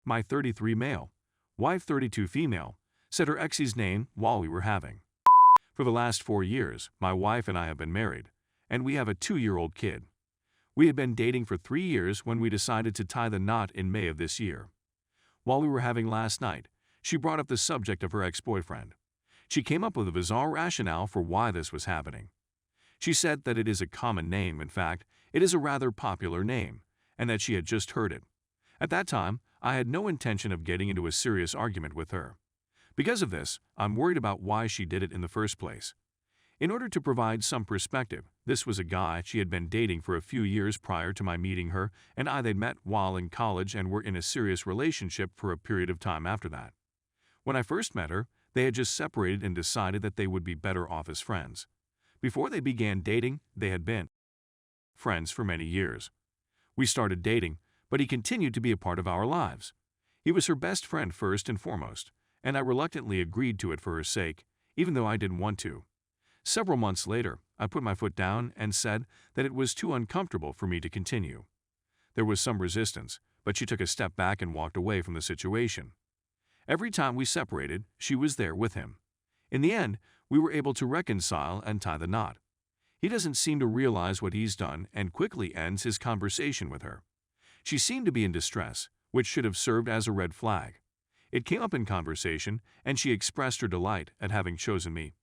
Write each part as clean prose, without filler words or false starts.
My 33 male, wife 32 female, said her ex's name while we were having. For the last 4 years, my wife and I have been married, and we have a 2-year-old kid. We had been dating for 3 years when we decided to tie the knot in May of this year. While we were having last night, she brought up the subject of her ex-boyfriend. She came up with a bizarre rationale for why this was happening. She said that it is a common name, in fact, it is a rather popular name, and that she had just heard it. At that time, I had no intention of getting into a serious argument with her. Because of this, I'm worried about why she did it in the first place. In order to provide some perspective, this was a guy she had been dating for a few years prior to my meeting her, and they'd met while in college and were in a serious relationship for a period of time after that. When I first met her, they had just separated and decided that they would be better off as friends. Before they began dating, they had been friends for many years. We started dating, but he continued to be a part of our lives. He was her best friend first and foremost, and I reluctantly agreed to it for her sake, even though I didn't want to. Several months later, I put my foot down and said that it was too uncomfortable for me to continue. There was some resistance, but she took a step back and walked away from the situation. Every time we separated, she was there with him. In the end, we were able to reconcile and tie the knot. He doesn't seem to realize what he's done and quickly ends his conversation with her. She seemed to be in distress, which should have served as a red flag. It came up in conversation, and she expressed her delight at having chosen me.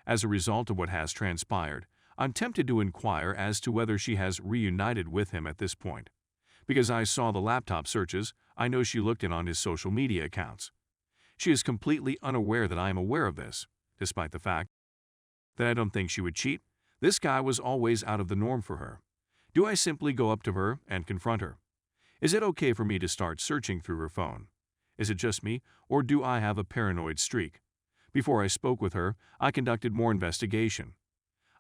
As a result of what has transpired, I'm tempted to inquire as to whether she has reunited with him at this point. Because I saw the laptop searches, I know she looked in on his social media accounts. She is completely unaware that I am aware of this, despite the fact that I don't think she would cheat. This guy was always out of the norm for her. Do I simply go up to her and confront her? Is it okay for me to start searching through her phone? Is it just me, or do I have a paranoid streak? Before I spoke with her, I conducted more investigation.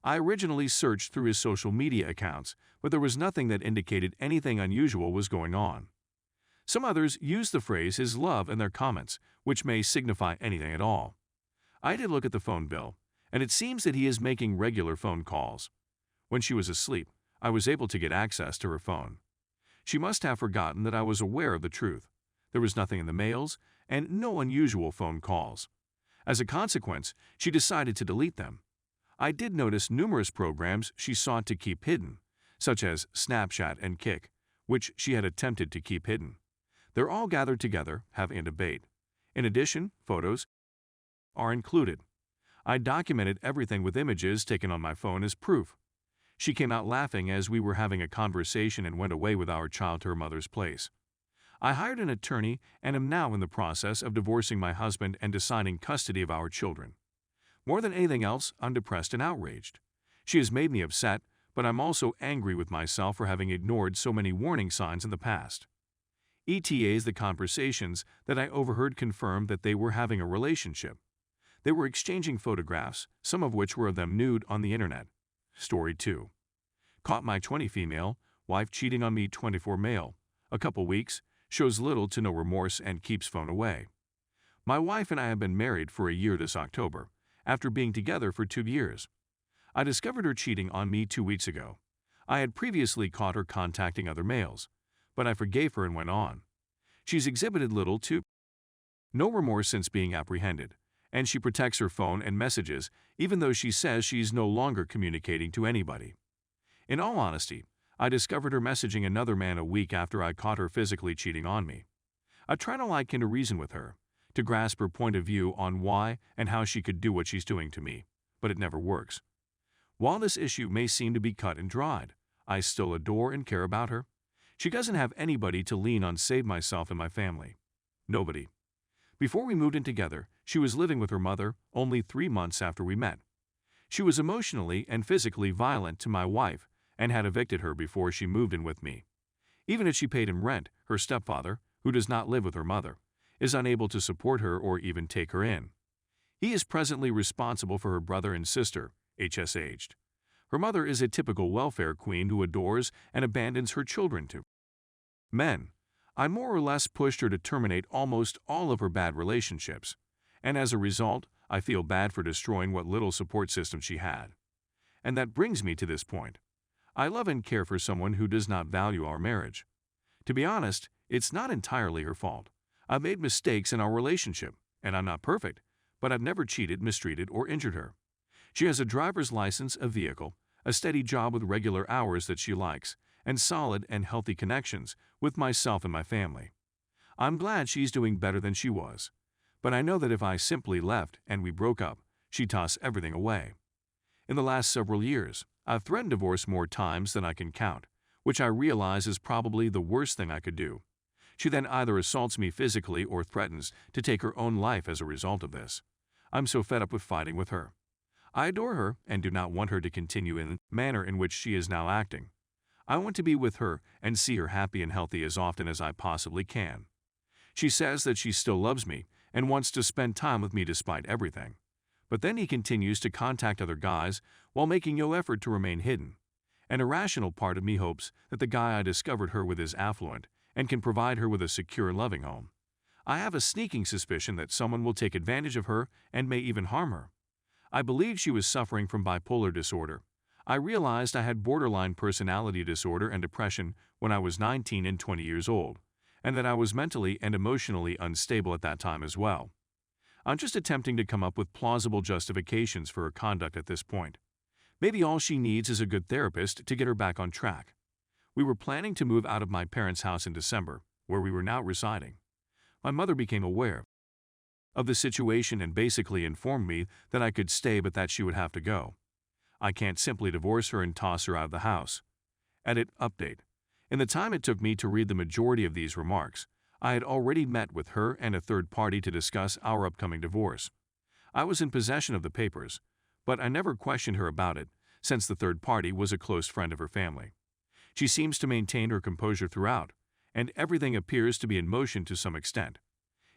I originally searched through his social media accounts, but there was nothing that indicated anything unusual was going on. Some others use the phrase his love in their comments, which may signify anything at all. I did look at the phone bill, and it seems that he is making regular phone calls. When she was asleep, I was able to get access to her phone. She must have forgotten that I was aware of the truth. There was nothing in the mails, and no unusual phone calls. As a consequence, she decided to delete them. I did notice numerous programs she sought to keep hidden, such as Snapchat and Kik, which she had attempted to keep hidden. They're all gathered together, having a debate. In addition, photos are included. I documented everything with images taken on my phone as proof. She came out laughing as we were having a conversation and went away with our child to her mother's place. I hired an attorney and am now in the process of divorcing my husband and deciding custody of our children. More than anything else, I'm depressed and outraged. She has made me upset, but I'm also angry with myself for having ignored so many warning signs in the past. The conversations that I overheard confirmed that they were having a relationship. They were exchanging photographs, some of which were of them nude on the internet. Story 2. Caught my 20 female, wife cheating on me 24 male. A couple weeks, shows little to no remorse and keeps phone away. My wife and I have been married for a year this October, after being together for 2 years. I discovered her cheating on me 2 weeks ago. I had previously caught her contacting other males, but I forgave her and went on. She's exhibited little to no remorse since being apprehended, and she protects her phone and messages even though she says she's no longer communicating to anybody. In all honesty, I discovered her messaging another man a week after I caught her physically cheating on me. I try to liken to reason with her, to grasp her point of view on why and how she could do what she's doing to me, but it never works. While this issue may seem to be cut and dried, I still adore and care about her. She doesn't have anybody to lean on save myself and my family. Nobody. Before we moved in together, she was living with her mother only 3 months after we met. She was emotionally and physically violent to my wife and had evicted her before she moved in with me. Even if she paid him rent, her stepfather, who does not live with her mother, is unable to support her or even take her in. He is presently responsible for her brother and sister, HSH'd. Her mother is a typical welfare queen who adores and abandons her children to men. I more or less pushed her to terminate almost all of her bad relationships, and as a result, I feel bad for destroying what little support system she had. And that brings me to this point. I love and care for someone who does not value our marriage. To be honest, it's not entirely her fault. I've made mistakes in our relationship, and I'm not perfect, but I've never cheated, mistreated, or injured her. She has a driver's license, a vehicle, a steady job with regular hours that she likes, and solid and healthy connections with myself and my family. I'm glad she's doing better than she was, but I know that if I simply left and we broke up, she'd toss everything away. In the last several years, I've threatened divorce more times than I can count, which I realize is probably the worst thing I could do. She then either assaults me physically or threatens to take her own life as a result of this. I'm so fed up with fighting with her. I adore her and do not want her to continue in the manner in which she is now acting. I want to be with her and see her happy and healthy as often as I possibly can. She says that she still loves me and wants to spend time with me despite everything. But then he continues to contact other guys while making no effort to remain hidden. An irrational part of me hopes that the guy I discovered her with is affluent and can provide her with a secure, loving home. I have a sneaking suspicion that someone will take advantage of her and may even harm her. I believed she was suffering from bipolar disorder. I realized I had borderline personality disorder and depression when I was 19 and 20 years old, and that I was mentally and emotionally unstable at that time as well. I'm just attempting to come up with plausible justifications for her conduct at this point. Maybe all she needs is a good therapist to get her back on track. We were planning to move out of my parents' house in December, where we were now residing. My mother became aware of the situation and basically informed me that I could stay but that she would have to go. I can't simply divorce her and toss her out of the house. Edit update. In the time it took me to read the majority of these remarks, I had already met with her and a third party to discuss our upcoming divorce. I was in possession of the papers, but I never questioned her about it, since the third party was a close friend of her family. She seems to maintain her composure throughout, and everything appears to be in motion to some extent.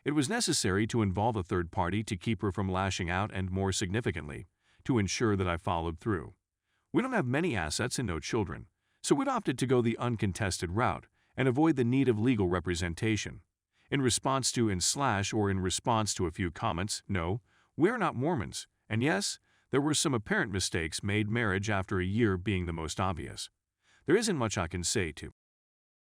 It was necessary to involve a third party to keep her from lashing out and, more significantly, to ensure that I followed through. We don't have many assets and no children, so we'd opted to go the uncontested route and avoid the need of legal representation. In response to or in response to a few comments, no, we're not Mormons, and yes, there were some apparent mistakes made, marriage after a year being the most obvious. There isn't much I can say to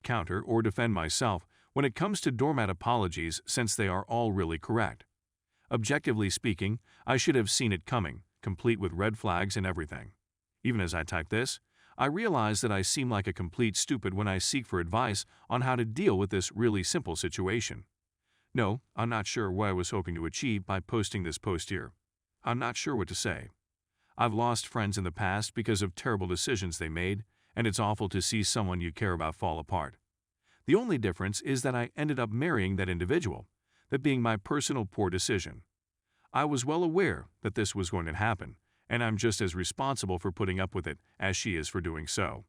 counter or defend myself when it comes to doormat apologies, since they are all really correct. Objectively speaking, I should have seen it coming, complete with red flags and everything. Even as I type this, I realize that I seem like a complete stupid when I seek for advice on how to deal with this really simple situation. No, I'm not sure what I was hoping to achieve by posting this post here. I'm not sure what to say. I've lost friends in the past because of terrible decisions they made, and it's awful to see someone you care about fall apart. The only difference is that I ended up marrying that individual, that being my personal poor decision. I was well aware that this was going to happen, and I'm just as responsible for putting up with it as she is for doing so.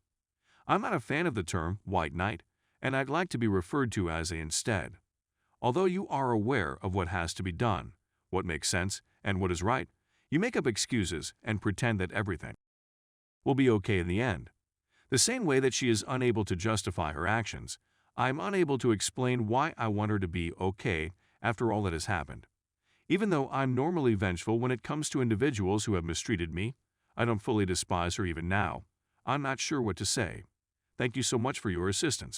I'm not a fan of the term white knight, and I'd like to be referred to as a instead. Although you are aware of what has to be done, what makes sense, and what is right, you make up excuses and pretend that everything will be okay in the end. The same way that she is unable to justify her actions, I'm unable to explain why I want her to be okay after all that has happened. Even though I'm normally vengeful when it comes to individuals who have mistreated me, I don't fully despise her even now. I'm not sure what to say. Thank you so much for your assistance.